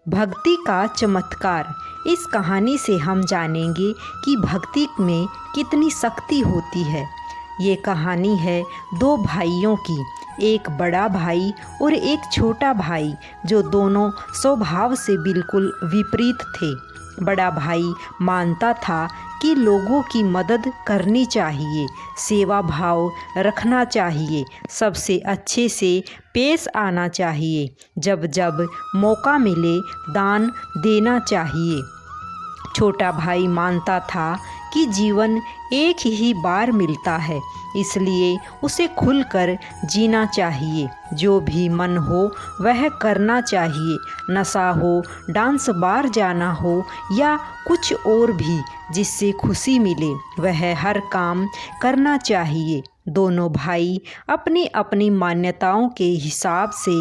भक्ति का चमत्कार। इस कहानी से हम जानेंगे कि भक्ति में कितनी शक्ति होती है। ये कहानी है दो भाइयों की, एक बड़ा भाई और एक छोटा भाई, जो दोनों स्वभाव से बिल्कुल विपरीत थे। बड़ा भाई मानता था कि लोगों की मदद करनी चाहिए, सेवा भाव रखना चाहिए, सबसे अच्छे से पेश आना चाहिए, जब जब मौका मिले दान देना चाहिए। छोटा भाई मानता था कि जीवन एक ही बार मिलता है, इसलिए उसे खुलकर जीना चाहिए। जो भी मन हो वह करना चाहिए, नशा हो, डांस बार जाना हो या कुछ और भी जिससे खुशी मिले, वह हर काम करना चाहिए। दोनों भाई अपनी अपनी मान्यताओं के हिसाब से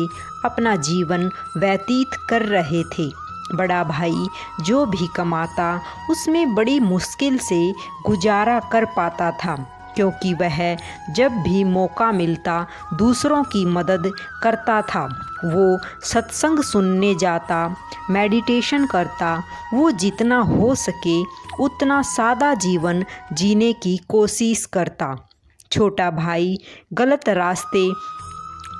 अपना जीवन व्यतीत कर रहे थे। बड़ा भाई जो भी कमाता उसमें बड़ी मुश्किल से गुजारा कर पाता था, क्योंकि वह जब भी मौका मिलता दूसरों की मदद करता था। वो सत्संग सुनने जाता, मेडिटेशन करता, वो जितना हो सके उतना सादा जीवन जीने की कोशिश करता। छोटा भाई गलत रास्ते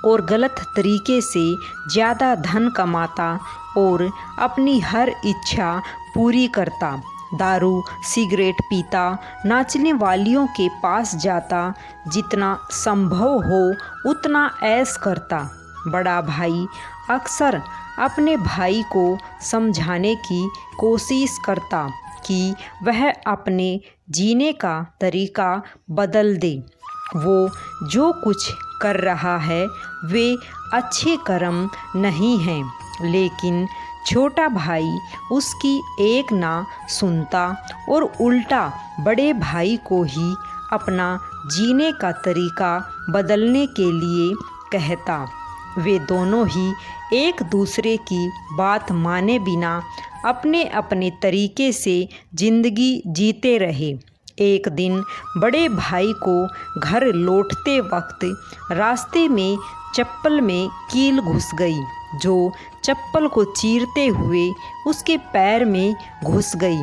और गलत तरीके से ज़्यादा धन कमाता और अपनी हर इच्छा पूरी करता। दारू सिगरेट पीता, नाचने वालियों के पास जाता, जितना संभव हो उतना ऐश करता। बड़ा भाई अक्सर अपने भाई को समझाने की कोशिश करता कि वह अपने जीने का तरीका बदल दे। वो जो कुछ कर रहा है वे अच्छे कर्म नहीं हैं, लेकिन छोटा भाई उसकी एक ना सुनता और उल्टा बड़े भाई को ही अपना जीने का तरीका बदलने के लिए कहता। वे दोनों ही एक दूसरे की बात माने बिना अपने अपने तरीके से ज़िंदगी जीते रहे। एक दिन बड़े भाई को घर लौटते वक्त रास्ते में चप्पल में कील घुस गई, जो चप्पल को चीरते हुए उसके पैर में घुस गई।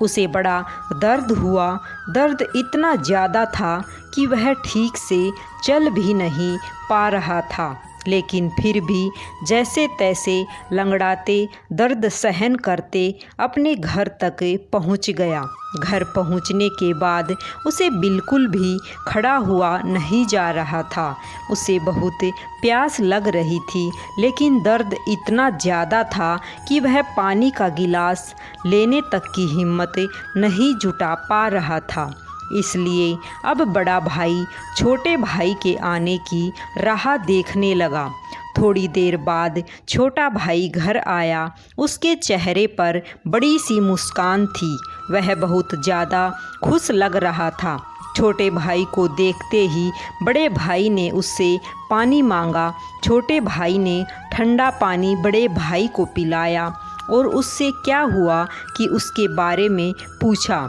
उसे बड़ा दर्द हुआ। दर्द इतना ज़्यादा था कि वह ठीक से चल भी नहीं पा रहा था, लेकिन फिर भी जैसे तैसे लंगड़ाते दर्द सहन करते अपने घर तक पहुंच गया। घर पहुंचने के बाद उसे बिल्कुल भी खड़ा हुआ नहीं जा रहा था। उसे बहुत प्यास लग रही थी, लेकिन दर्द इतना ज़्यादा था कि वह पानी का गिलास लेने तक की हिम्मत नहीं जुटा पा रहा था। इसलिए अब बड़ा भाई छोटे भाई के आने की राह देखने लगा। थोड़ी देर बाद छोटा भाई घर आया। उसके चेहरे पर बड़ी सी मुस्कान थी। वह बहुत ज़्यादा खुश लग रहा था। छोटे भाई को देखते ही बड़े भाई ने उससे पानी मांगा। छोटे भाई ने ठंडा पानी बड़े भाई को पिलाया और उससे क्या हुआ कि उसके बारे में पूछा।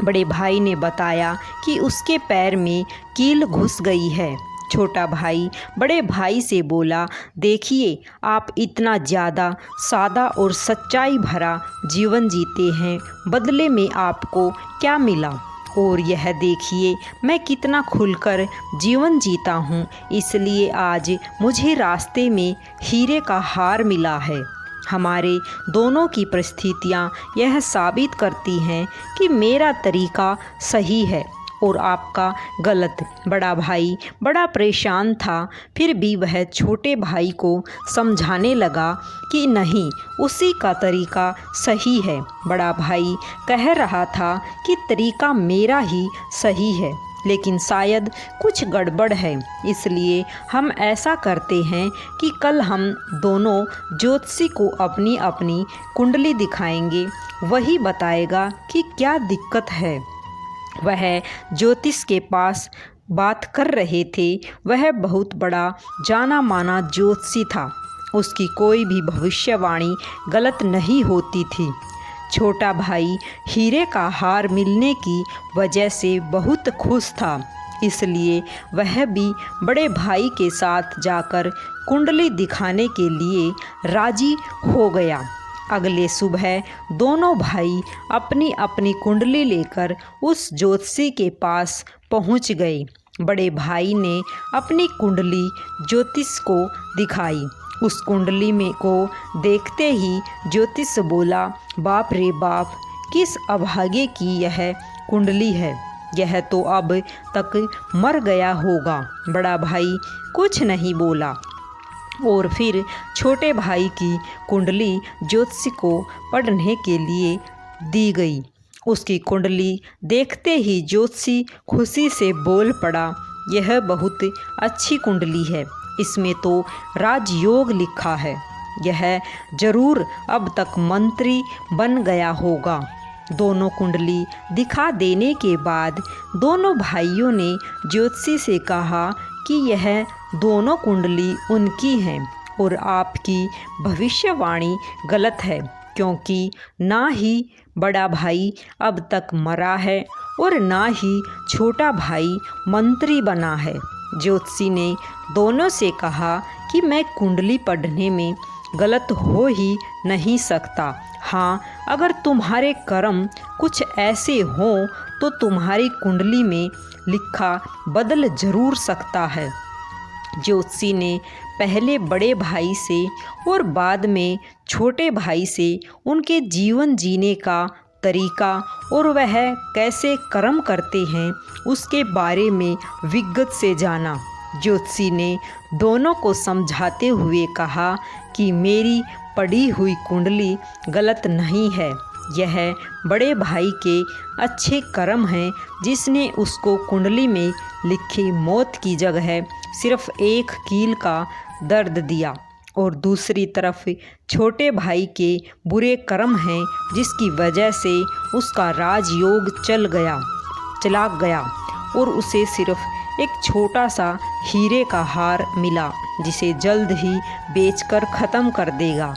बड़े भाई ने बताया कि उसके पैर में कील घुस गई है। छोटा भाई बड़े भाई से बोला, देखिए, आप इतना ज़्यादा सादा और सच्चाई भरा जीवन जीते हैं, बदले में आपको क्या मिला? और यह देखिए, मैं कितना खुलकर जीवन जीता हूँ, इसलिए आज मुझे रास्ते में हीरे का हार मिला है। हमारे दोनों की परिस्थितियाँ यह साबित करती हैं कि मेरा तरीका सही है और आपका गलत। बड़ा भाई बड़ा परेशान था, फिर भी वह छोटे भाई को समझाने लगा कि नहीं, उसी का तरीका सही है। बड़ा भाई कह रहा था कि तरीका मेरा ही सही है, लेकिन शायद कुछ गड़बड़ है, इसलिए हम ऐसा करते हैं कि कल हम दोनों ज्योतिषी को अपनी अपनी कुंडली दिखाएंगे। वही बताएगा कि क्या दिक्कत है। वह ज्योतिष के पास बात कर रहे थे। वह बहुत बड़ा जाना माना ज्योतिषी था। उसकी कोई भी भविष्यवाणी गलत नहीं होती थी। छोटा भाई हीरे का हार मिलने की वजह से बहुत खुश था। इसलिए वह भी बड़े भाई के साथ जाकर कुंडली दिखाने के लिए राजी हो गया। अगले सुबह दोनों भाई अपनी अपनी कुंडली लेकर उस ज्योतिषी के पास पहुंच गए। बड़े भाई ने अपनी कुंडली ज्योतिष को दिखाई। उस कुंडली में को देखते ही ज्योतिष बोला, बाप रे बाप, किस अभागे की यह कुंडली है, यह तो अब तक मर गया होगा। बड़ा भाई कुछ नहीं बोला और फिर छोटे भाई की कुंडली ज्योतिषी को पढ़ने के लिए दी गई। उसकी कुंडली देखते ही ज्योतिषी खुशी से बोल पड़ा, यह बहुत अच्छी कुंडली है, इसमें तो राजयोग लिखा है, यह जरूर अब तक मंत्री बन गया होगा। दोनों कुंडली दिखा देने के बाद दोनों भाइयों ने ज्योतिषी से कहा कि यह दोनों कुंडली उनकी हैं और आपकी भविष्यवाणी गलत है, क्योंकि ना ही बड़ा भाई अब तक मरा है और ना ही छोटा भाई मंत्री बना है। ज्योतिषी ने दोनों से कहा कि मैं कुंडली पढ़ने में गलत हो ही नहीं सकता। हाँ, अगर तुम्हारे कर्म कुछ ऐसे हों तो तुम्हारी कुंडली में लिखा बदल जरूर सकता है। ज्योतिषी ने पहले बड़े भाई से और बाद में छोटे भाई से उनके जीवन जीने का तरीका और वह कैसे कर्म करते हैं उसके बारे में विगत से जाना। ज्योतिषी ने दोनों को समझाते हुए कहा कि मेरी पड़ी हुई कुंडली गलत नहीं है, यह बड़े भाई के अच्छे कर्म हैं जिसने उसको कुंडली में लिखी मौत की जगह सिर्फ एक कील का दर्द दिया, और दूसरी तरफ छोटे भाई के बुरे कर्म हैं जिसकी वजह से उसका राजयोग चला गया और उसे सिर्फ एक छोटा सा हीरे का हार मिला जिसे जल्द ही बेचकर ख़त्म कर देगा।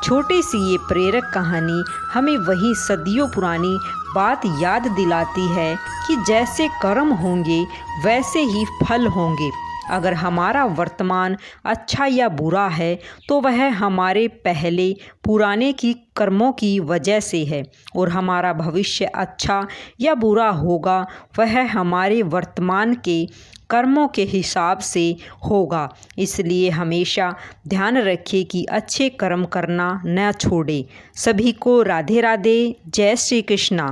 छोटी सी ये प्रेरक कहानी हमें वही सदियों पुरानी बात याद दिलाती है कि जैसे कर्म होंगे वैसे ही फल होंगे। अगर हमारा वर्तमान अच्छा या बुरा है तो वह हमारे पहले पुराने की कर्मों की वजह से है, और हमारा भविष्य अच्छा या बुरा होगा वह हमारे वर्तमान के कर्मों के हिसाब से होगा। इसलिए हमेशा ध्यान रखें कि अच्छे कर्म करना न छोड़ें। सभी को राधे राधे, जय श्री कृष्णा।